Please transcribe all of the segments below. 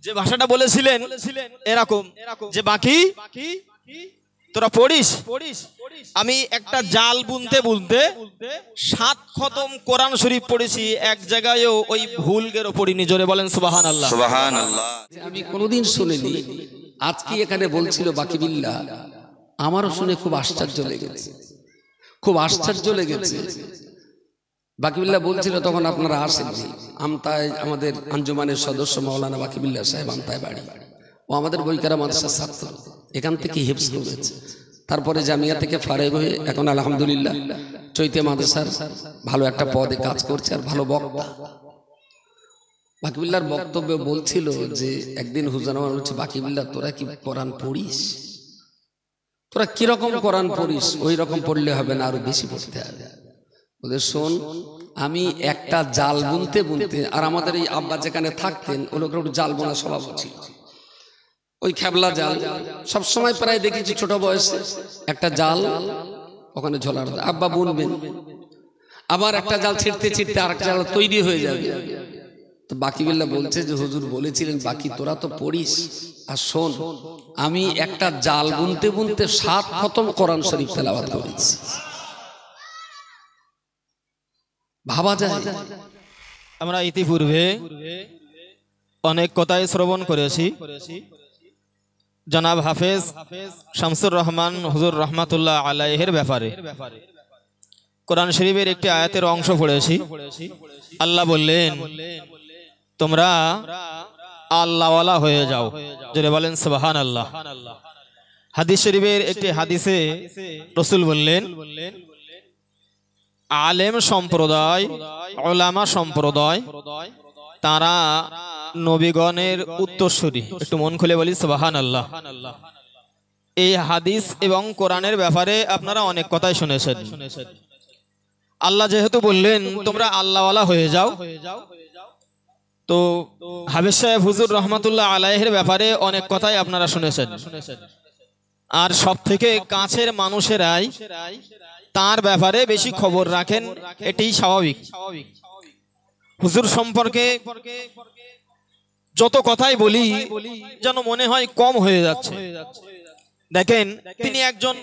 যে ভাষাটা বলেছিলেন এরকম যে বাকি তোরা পড়িস, আমি একটা জাল বুনতে বুনতে 7 খতম কোরআন শরীফ পড়েছি, এক জায়গায়ও ওই ভুল গেরো পড়িনি। জোরে বলেন সুবহানাল্লাহ। সুবহানাল্লাহ। আমি কোনোদিন শুনিনি, আজকে এখানে বলছিল বাকি বিল্লাহ, আমারও শুনে খুব আশ্চর্য লেগেছে, খুব আশ্চর্য লেগেছে। বাকি বিল্লাহ বলছিল তখন আপনারা আসেননি, আমতায় আমাদের আঞ্জুমানের সদস্য মাওলানা বাকি বিল্লাহ সাহেব আমতায় বাড়ি, ও আমাদের বইকারা মাদ্রাসার ছাত্র, এখান থেকে হিফজ করেছে, তারপরে জামিয়া থেকে ফারেগ হয়ে এখন আলহামদুলিল্লাহ চৈতে মাদ্রাসার ভালো একটা পদে কাজ করছে আর ভালো বক্তা। বাকি বিল্লাহর বক্তব্য বলছিল যে একদিন হুজুর আমার বলছে, বাকি বিল্লাহ তোরা কি কোরআন পড়িস? তোরা কিরকম কোরআন পড়িস? ওই রকম পড়লে হবে না, আরো বেশি পড়তে হবে। ওদের শোন, আমি একটা জাল বুনতে বুনতে, আর আমাদের এই আব্বা যেখানে থাকতেন ও লোকের একটু জাল বোনা স্বভাব ছিল, ওই খেবলা জাল সবসময় প্রায় দেখেছি ছোট বয়সে একটা জাল ওখানে ঝোলার, আব্বা বুনবেন, আবার একটা জাল ছিঁড়তে ছিঁড়তে আর একটা জাল তৈরি হয়ে যাবে। তো বাকি বিল্লাহ বলছে যে হুজুর বলেছিলেন বাকি তোরা তো পড়িস, আর শোন আমি একটা জাল বুনতে বুনতে 7 খতম কোরআন শরীফ তেলাওয়াত করেছি। ভাবা যায়? আমরা ইতিপূর্বে অনেক কথাই শ্রবণ করেছি। জনাব হাফেজ শামসুর রহমান হুজুর রহমাতুল্লাহ আলাইহির ব্যাপারে কোরআন শরীফের একটি আয়াতের অংশ পড়েছি। আল্লাহ বললেন তোমরা আল্লাহওয়ালা হয়ে যাও। জোরে বলেন সুবহানাল্লাহ। হাদিস শরীফের একটি হাদিসে রাসূল বললেন আলেম সম্প্রদায়, উলামা সম্প্রদায় তারা নবীগণের উত্তরসূরি। একটু মন খুলে বলি সুবহানাল্লাহ। এই হাদিস এবং কোরআনের ব্যাপারে আপনারা অনেক কথাই শুনেছেন। আল্লাহ যেহেতু বললেন তোমরা আল্লাহওয়ালা হয়ে যাও, তো হাফেজ সাহেব হুজুর রহমাতুল্লাহ আলাইহির ব্যাপারে অনেক কথাই আপনারা শুনেছেন। আর সব থেকে কাছের মানুষেরাই তার ব্যাপারে বেশি খবর রাখেন, এটাই স্বাভাবিক। হুজুর সম্পর্কে যত কথাই বলি যেন মনে হয় কম হয়ে যাচ্ছে। দেখেন তিনি একজন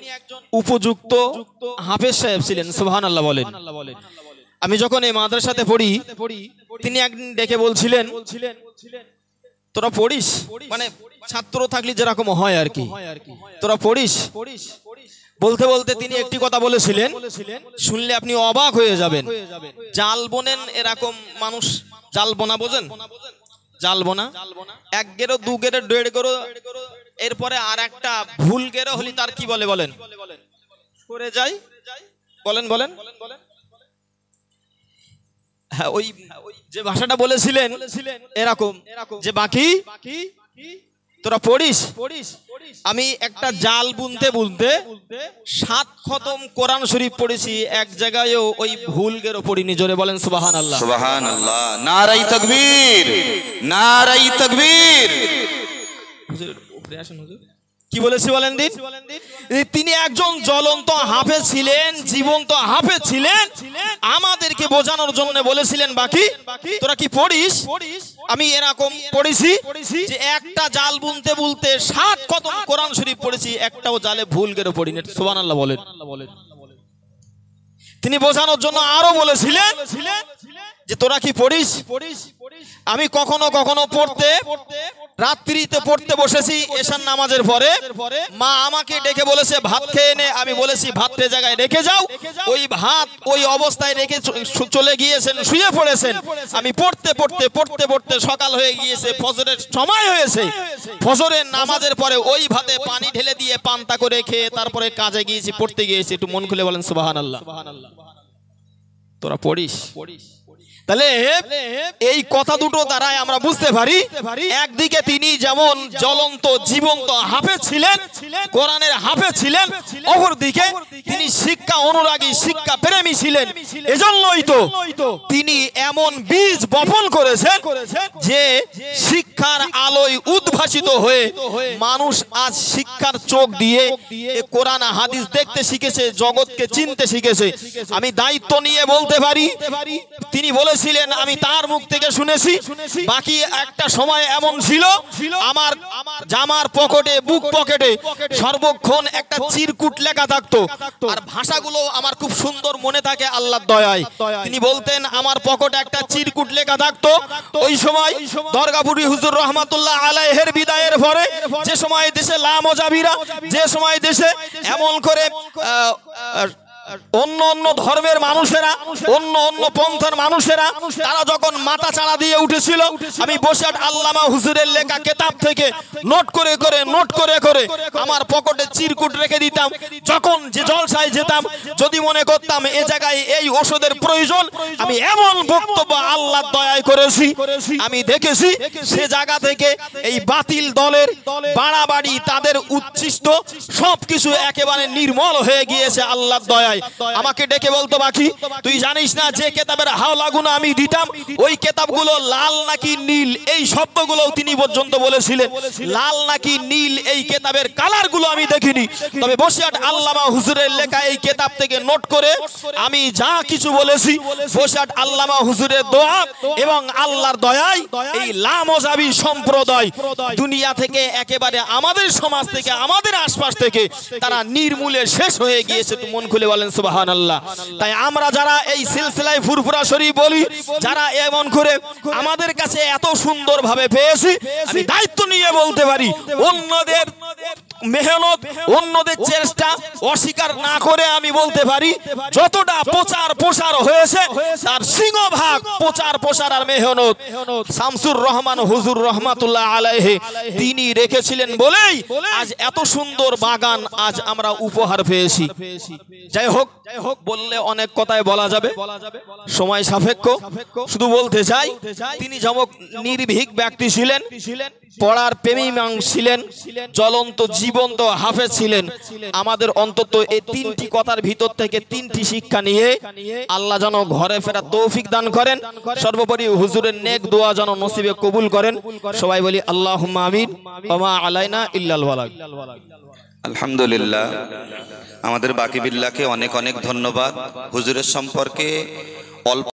উপযুক্ত হাফেজ সাহেব ছিলেন। সুবহানাল্লাহ বলেন। আমি যখন এই মাদ্রাসাতে পড়ি তিনি একদিন ডেকে বলছিলেন তোরা পড়িস, মানে ছাত্র থাকলে যেরকম হয় আর কি, তোরা পড়িস। বলতে বলতে তিনি একটি কথা বলেছিলেন, শুনলে আপনি অবাক হয়ে যাবেন। জাল বোনেন এরকম মানুষ, জাল বোনা বোঝেন? জাল বোনা 1 গেরো 2 গেরো 1.5 গেরো, এরপরে আর একটা ভুল গেরো হলি তার কি বলে বলেন? সরে যায়। বলেন বলেন। হ্যাঁ, ওই যে ভাষাটা বলেছিলেন এরকম যে বাকি তোরা পড়িস, আমি একটা জাল বুনতে বুনতে 7 খতম কোরআন শরীফ পড়েছি, এক জায়গায়ও ওই ভুল গেরো পড়িনি। জোরে বলেন সুবহানাল্লাহ। সুবহানাল্লাহ। নারায়ে তাকবীর, নারায়ে তাকবীর। হুজুর উপরে আসেন। হুজুর কি বলেছি বলেন দিন? তিনি একজন জ্বলন্ত হাফেজ ছিলেন, জীবন্ত হাফেজ ছিলেন। আমাদেরকে বোঝানোর জন্য বলেছিলেন বাকি তোরা কি পড়িস? আমি এরকম পড়েছি যে একটা জাল বুনতে বুনতে 7 খতম কোরআন শরীফ পড়েছি, একটাও জালে ভুল গেরো পড়িনি। সুবহানাল্লাহ বলেন। তিনি বোঝানোর জন্য আরো বলেছিলেন যে তোরা কি পড়িস? আমি কখনো কখনো পড়তে রাত্রিতে পড়তে বসেছি এশার নামাজের পরে, মা আমাকে ডেকে বলেছে ভাত খেয়ে নে। আমি বলেছি ভাতের জায়গায় রেখে যাও। ওই ভাত ওই অবস্থায় রেখে চলে গিয়েছেন, শুয়ে পড়েছেন। আমি পড়তে পড়তে পড়তে পড়তে সকাল হয়ে গিয়েছে, ফজরের সময় হয়েছে। ফজরের নামাজের পরে ওই ভাতে পানি ঢেলে দিয়ে পান্তা করে খেয়ে তারপরে কাজে গিয়েছি, পড়তে গিয়েছি। একটু মন খুলে বলেন সুবহানাল্লাহ। তোরা পড়িস? তাহলে এই কথা দুটো দ্বারাই আমরা বুঝতে পারি, একদিকে তিনি যেমন জ্বলন্ত জীবন্ত হাফেজ ছিলেন, কোরআনের হাফেজ ছিলেন, অপরদিকে তিনি শিক্ষা অনুরাগী, শিক্ষা প্রেমী ছিলেন। এজন্যই তো তিনি এমন বীজ বপন করেছেন যে শিক্ষার আলোয় উদ্ভাসিত হয়ে মানুষ আজ শিক্ষার চোখ দিয়ে কোরআন হাদিস দেখতে শিখেছে, জগৎকে চিনতে শিখেছে। আমি দায়িত্ব নিয়ে বলতে পারি, তিনি বলেছিলেন, আমি তার মুখ থেকে শুনেছি, বাকি একটা সময় এমন ছিল আমার জামার পকেটে, বুক পকেটে সর্বক্ষণ একটা চিরকুট লেখা থাকতো, আর ভাষাগুলো আমার খুব সুন্দর মনে থাকে আল্লাহর দয়ায়। তিনি বলতেন আমার পকেটে একটা চিরকুট লেখা থাকতো। ওই সময় দরগাপুরি হুজুর রহমাতুল্লাহ আলাইহির বিদায়ের পরে যে সময় দেশে লামজাবিরা, যে সময় দেশে এমন করে অন্য অন্য ধর্মের মানুষেরা, অন্য অন্য পন্থার মানুষেরা তারা যখন মাথা চাড়া দিয়ে উঠেছিল, আমি বসে আল্লামা হুজুরের লেখা কিতাব থেকে নোট করে করে আমার পকেটে চিরকুট রেখে দিতাম। যখন যে জলসায় যেতাম, যদি মনে করতাম এ জায়গায় এই ওষুধের প্রয়োজন, আমি এমন বক্তব্য আল্লাহর দয়ায় করেছি, আমি দেখেছি সে জায়গা থেকে এই বাতিল দলের বাড়াবাড়ি, তাদের উচ্ছিষ্ট সবকিছু একেবারে নির্মল হয়ে গিয়েছে আল্লাহর দয়ায়। আমাকে ডেকে বলতো, বাকি তুই জানিস না যে কেতাবের হাওলাগুলো আমি দিতাম, ওই কেতাবগুলো লাল নাকি নীল, এই শব্দগুলো তিনি পর্যন্ত বলেছিলেন। লাল নাকি নীল এই কেতাবের কালারগুলো আমি দেখিনি, তবে বসিরহাট আল্লামা হুজুরের লেখা এই কেতাব থেকে নোট করে আমি যা কিছু বলেছি, বসিরহাট আল্লামা হুজুরের দোয়া এবং আল্লাহর দয়ায় এই লামজাবি সম্প্রদায় দুনিয়া থেকে একেবারে, আমাদের সমাজ থেকে, আমাদের আশপাশ থেকে তারা নির্মূলে শেষ হয়ে গিয়েছে। তো মন খুলে বলেন সুবহানাল্লাহ। তাই আমরা যারা এই সিলসিলায় ফুরফুরা শরীফ বলি, যারা এমন করে আমাদের কাছে এত সুন্দর ভাবে পেয়েছি, আমি দায়িত্ব নিয়ে বলতে পারি, অন্যদের মেহনত, অন্যদের চেষ্টা অস্বীকার না করে আমি বলতে পারি, যতটা প্রচার প্রসার হয়েছে তার সিংহভাগ প্রচার প্রসার আর মেহনত শামসুর রহমান হুজুর রহমাতুল্লাহ আলাইহি তিনি রেখেছিলেন বলেই আজ এত সুন্দর বাগান আজ আমরা উপহার পেয়েছি। যাই হোক, বললে অনেক কথাই বলা যাবে, সময় সাপেক্ষ। শুধু বলতে চাই, তিনি যেমন নির্ভীক ব্যক্তি ছিলেন, পড়ার প্রেমী মানুষ ছিলেন, জ্বলন্ত জীবন্ত হাফেজ ছিলেন। আমাদের অন্তত এই তিনটি কথার ভিতর থেকে তিনটি শিক্ষা নিয়ে আল্লাহ যেন ঘরে ফেরা তৌফিক দান করেন। সর্বোপরি হুজুরের নেক দোয়া যেন নসিবে কবুল করেন। সবাই বলি আল্লাহুম্মা আমিন। ওয়া মা আলাইনা ইল্লাল বালাগ। আলহামদুলিল্লাহ, আমাদের বাকি বিল্লাহকে অনেক অনেক ধন্যবাদ। হুজুরের সম্পর্কে অল্প